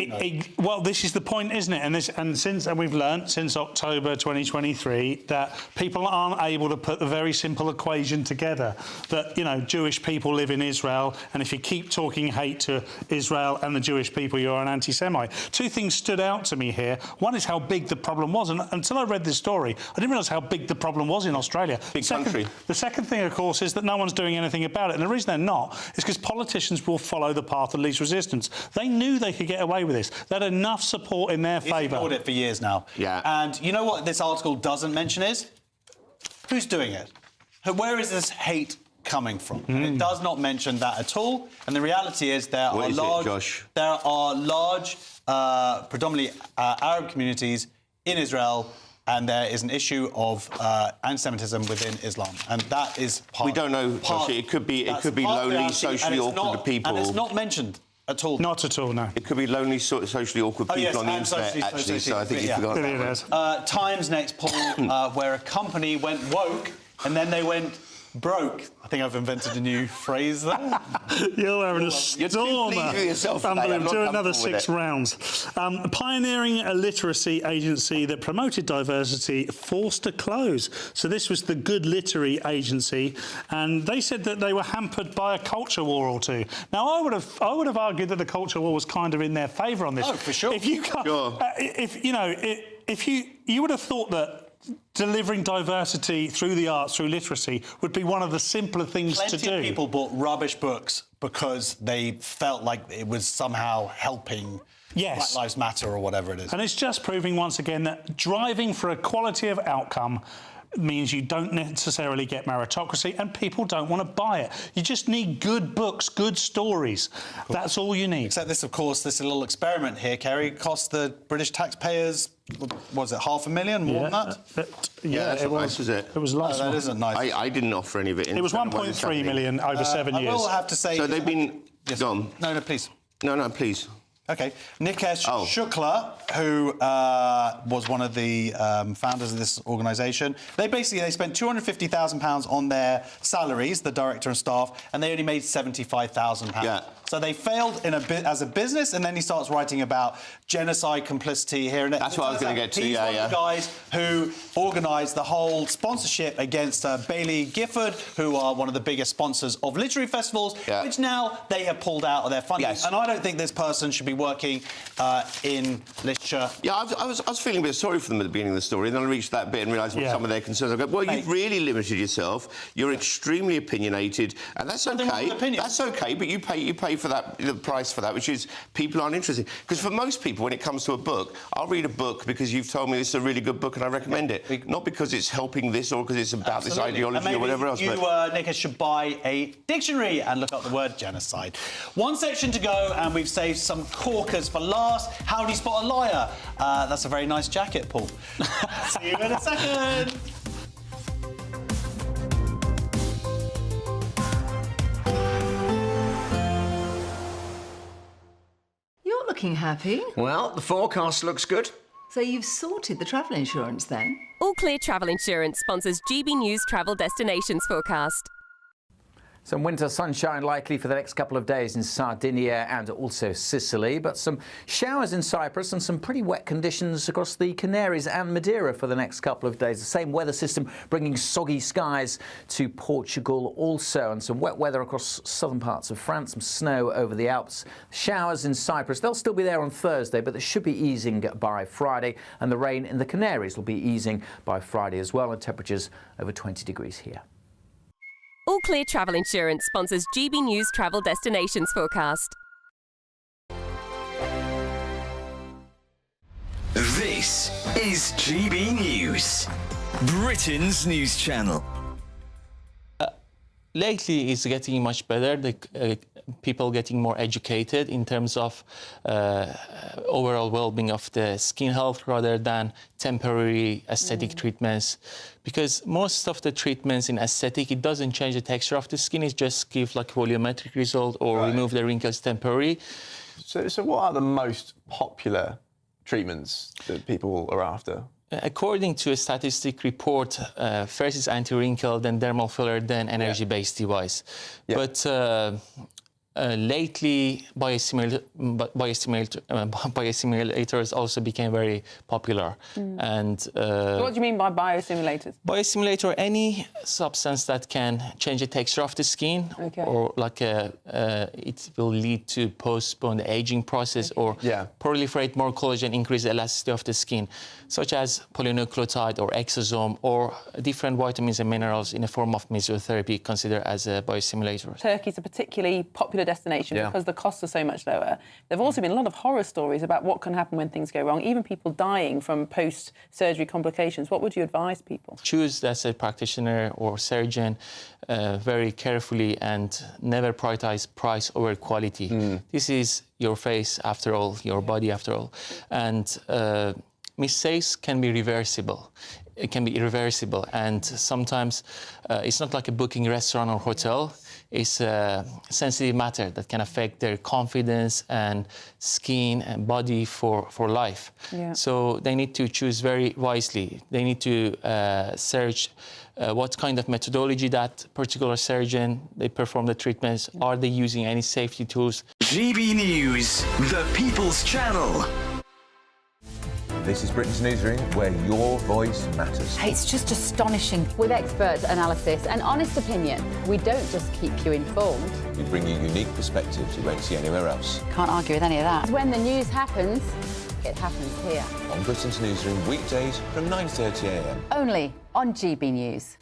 Well, this is the point, isn't it? And we've learnt since October 2023 that people aren't able to put the very simple equation together that, you know, Jewish people live in Israel, and if you keep talking hate to Israel and the Jewish people, you're an anti-Semite. Two things stood out to me here. One is how big the problem was, and until I read this story, I didn't realise how big the problem was in Australia. Big country. The second thing, of course, is that no one's doing anything about it, and the reason they're not is because politicians will follow the path of least resistance. They knew they could get away with this. They had enough support in their favour. He's ignored it for years now. Yeah. And you know what this article doesn't mention is? Who's doing it? Where is this hate coming from? And it does not mention that at all. And the reality is there are large, predominantly Arab communities in Israel, and there is an issue of anti-Semitism within Islam, and that is part. We don't know, Josh. It could be lonely, socially awkward people, and it's not mentioned at all. Not at all, no. It could be lonely, socially awkward people on the internet, actually. So I think you forgot that. Times next poll, where a company went woke and then they went broke. I think I've invented a new phrase there. You're having a stormer. Unbelievable. Do another 6 rounds. Pioneering a literacy agency that promoted diversity forced to close. So this was the Good Literary Agency, and they said that they were hampered by a culture war or two. Now, I would have argued that the culture war was kind of in their favour on this. Oh, for sure. If you you would have thought that delivering diversity through the arts, through literacy, would be one of the simpler things to do. Plenty of people bought rubbish books because they felt like it was somehow helping Black Lives Matter or whatever it is. And it's just proving once again that driving for equality of outcome means you don't necessarily get meritocracy, and people don't want to buy it. You just need good books, good stories. That's all you need. Except this, of course, this little experiment here, Kerry, cost the British taxpayers, was it $500,000, more than that? It was. Nice, is it? It was last that isn't nice. I didn't offer any of it. It was 1.3 million over 7 years. I will have to say... So they've been... Yes. Gone. No, please. No, please. OK. Nikesh Shukla, who was one of the founders of this organisation, they spent £250,000 on their salaries, the director and staff, and they only made £75,000. Yeah. So they failed as a business, and then he starts writing about genocide, complicity here and there. That's what I was going to get to, He's one of the guys who organised the whole sponsorship against Bailey Gifford, who are one of the biggest sponsors of literary festivals, which now they have pulled out of their funding. Yes. And I don't think this person should be working in literature. Yeah, I was feeling a bit sorry for them at the beginning of the story, and then I reached that bit and realised what some of their concerns are. I go, well, you've really limited yourself. You're extremely opinionated, and that's okay. That's okay, but you pay for that, the price for that, which is people aren't interested. Because for most people, when it comes to a book, I'll read a book because you've told me this is a really good book and I recommend it. Not because it's helping this or because it's about this ideology or whatever else. You, Nick, should buy a dictionary and look up the word genocide. One section to go, and we've saved some corkers for last. How do you spot a liar? That's a very nice jacket, Paul. See you in a second. You're looking happy. Well, the forecast looks good. So you've sorted the travel insurance then? All Clear Travel Insurance sponsors GB News Travel Destinations Forecast. Some winter sunshine likely for the next couple of days in Sardinia and also Sicily, but some showers in Cyprus and some pretty wet conditions across the Canaries and Madeira for the next couple of days. The same weather system bringing soggy skies to Portugal also, and some wet weather across southern parts of France, some snow over the Alps. Showers in Cyprus, they'll still be there on Thursday, but they should be easing by Friday, and the rain in the Canaries will be easing by Friday as well, and temperatures over 20 degrees here. All Clear Travel Insurance sponsors GB News Travel Destinations Forecast. This is GB News, Britain's news channel. Lately, it's getting much better. The people getting more educated in terms of overall well-being of the skin health rather than temporary aesthetic treatments. Because most of the treatments in aesthetic, it doesn't change the texture of the skin. It just gives like volumetric result or remove the wrinkles temporarily. So what are the most popular treatments that people are after? According to a statistic report, first is anti-wrinkle, then dermal filler, then energy-based device. But lately, biostimulators also became very popular. And what do you mean by biostimulators? Biostimulator, any substance that can change the texture of the skin, or like it will lead to postpone the aging process, or proliferate more collagen, increase the elasticity of the skin, such as polynucleotide or exosome, or different vitamins and minerals in the form of mesotherapy considered as a biostimulator. Turkey's a particularly popular destination because the costs are so much lower. There have also been a lot of horror stories about what can happen when things go wrong, even people dying from post-surgery complications. What would you advise people? Choose as a practitioner or surgeon very carefully and never prioritize price over quality. This is your face after all, your body after all. And mistakes can be reversible. It can be irreversible. And sometimes it's not like a booking restaurant or hotel. It's a sensitive matter that can affect their confidence and skin and body for life. So they need to choose very wisely. They need to search what kind of methodology that particular surgeon, they perform the treatments. Are they using any safety tools? GB News, the People's Channel. This is Britain's Newsroom, where your voice matters. It's just astonishing. With expert analysis and honest opinion, we don't just keep you informed. We bring you unique perspectives you won't see anywhere else. Can't argue with any of that. When the news happens, it happens here. On Britain's Newsroom, weekdays from 9:30 a.m. Only on GB News.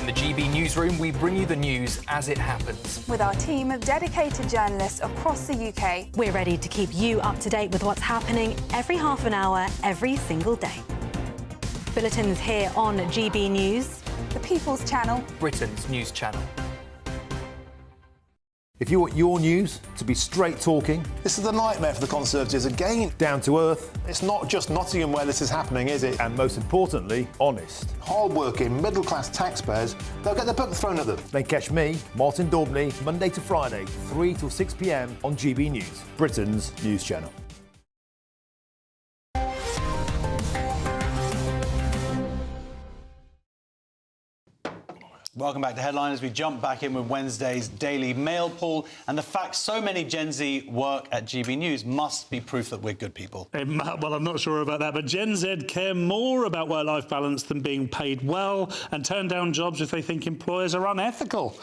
In the GB Newsroom, we bring you the news as it happens. With our team of dedicated journalists across the UK. We're ready to keep you up to date with what's happening every half an hour, every single day. bulletins here on GB News, the People's Channel, Britain's news channel. If you want your news to be straight talking, this is the nightmare for the Conservatives again. down to earth, It's not just Nottingham where this is happening, is it? and most importantly, honest, Hard-working, middle-class taxpayers, they'll get their book thrown at them. then catch me, Martin Daubney, Monday to Friday, 3 till 6 p.m. on GB News, Britain's news channel. Welcome back to Headline as we jump back in with Wednesday's Daily Mail poll. And the fact so many Gen Z work at GB News must be proof that we're good people. Well, I'm not sure about that, but Gen Z care more about work-life balance than being paid well and turn down jobs if they think employers are unethical.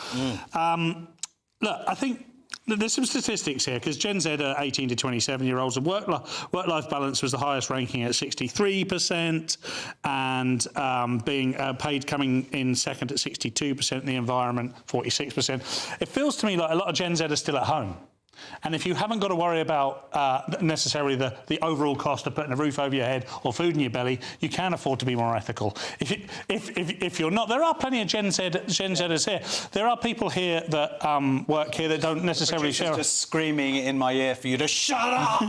Look, I think there's some statistics here, because Gen Z are 18 to 27-year-olds, and work-life balance was the highest ranking at 63%, and being paid coming in second at 62%, in the environment 46%. It feels to me like a lot of Gen Z are still at home. And if you haven't got to worry about necessarily the overall cost of putting a roof over your head or food in your belly, you can afford to be more ethical. If you're not, there are plenty of Gen Zers here. There are people here that work here that don't necessarily share. Just screaming in my ear for you to shut up.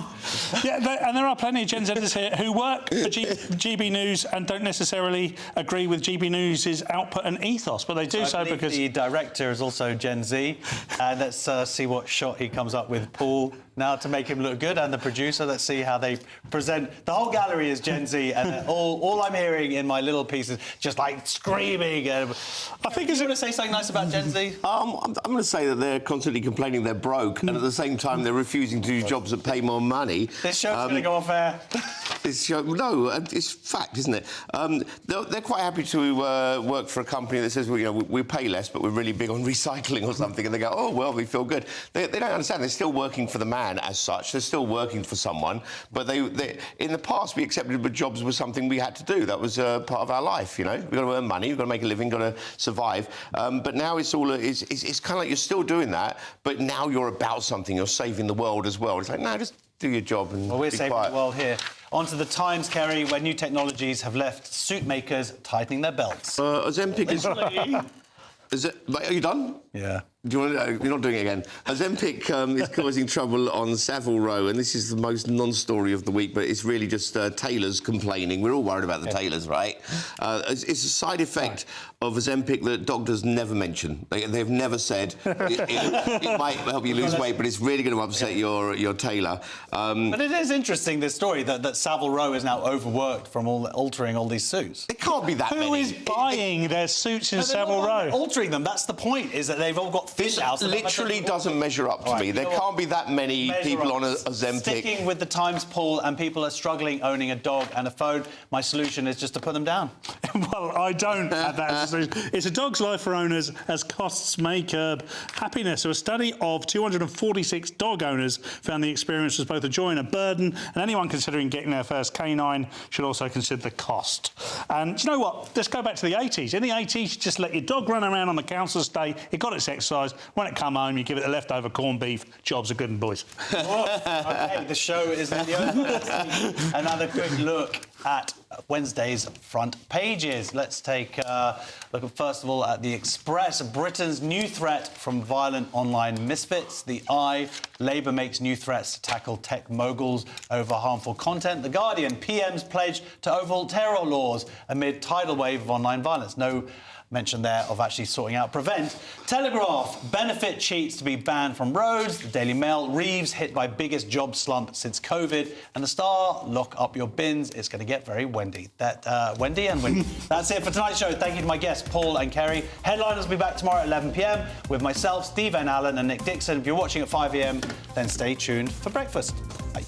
And there are plenty of Gen Zers here who work for GB News and don't necessarily agree with GB News' output and ethos, but they do so because the director is also Gen Z. Let's see what shot he comes up with, Paul, now to make him look good, and the producer. Let's see how they present. The whole gallery is Gen Z, and all I'm hearing in my little piece is just like screaming. I think you want to say something nice about Gen Z? I'm going to say that they're constantly complaining they're broke, and at the same time they're refusing to do jobs that pay more money. This show's going to go off air. No, it's fact, isn't it? They're quite happy to work for a company that says, well, you know, we pay less, but we're really big on recycling or something, and they go, oh, well, we feel good. They don't understand. They're still working for the man as such. They're still working for someone, but they in the past, we accepted that jobs was something we had to do. That was part of our life, you know. We've got to earn money, we've got to make a living, got to survive. But now it's all, it's kind of like you're still doing that, but now you're about something. You're saving the world as well. It's like, no, just do your job and we're be saving quiet. the world here. On to the Times, Kerry, where new technologies have left suit makers tightening their belts. Ozempic is... Are you done? Yeah. Do you want to, you're not doing it again. Ozempic is causing trouble on Savile Row, and this is the most non-story of the week, but it's really just tailors complaining. We're all worried about the tailors, right? It's a side effect of Ozempic that doctors never mention. They've never said it might help you lose weight, but it's really going to upset your tailor. But it is interesting, this story, that Savile Row is now overworked from altering all these suits. It can't be that many. Who is buying their suits in Savile Row? Altering them, that's the point, is that they've all got fish out. This literally doesn't measure up to me. There can't be that many people on Ozempic. Sticking with the Times poll, and people are struggling owning a dog and a phone, my solution is just to put them down. Well, I don't have that as a solution. It's a dog's life for owners as costs may curb happiness. So a study of 246 dog owners found the experience was both a joy and a burden, and anyone considering getting their first canine should also consider the cost. And do you know what? Let's go back to the 80s. In the 80s, you just let your dog run around on the council estate. It got its exercise. When it come home, you give it the leftover corned beef. Jobs are good and boys. OK, the show is in the open. Another quick look at Wednesday's front pages. Let's take a look, first of all, at The Express. Britain's new threat from violent online misfits. The Eye, Labour makes new threats to tackle tech moguls over harmful content. The Guardian, PM's pledge to overhaul terror laws amid tidal wave of online violence. No mention there of actually sorting out Prevent. Telegraph, benefit cheats to be banned from roads. The Daily Mail, Reeves hit by biggest job slump since COVID. And The Star, lock up your bins. It's going to get very windy. Wendy and windy. That's it for tonight's show. Thank you to my guests, Paul and Kerry. Headliners will be back tomorrow at 11 p.m. with myself, Steve Van Allen and Nick Dixon. If you're watching at 5 a.m, then stay tuned for breakfast. Bye.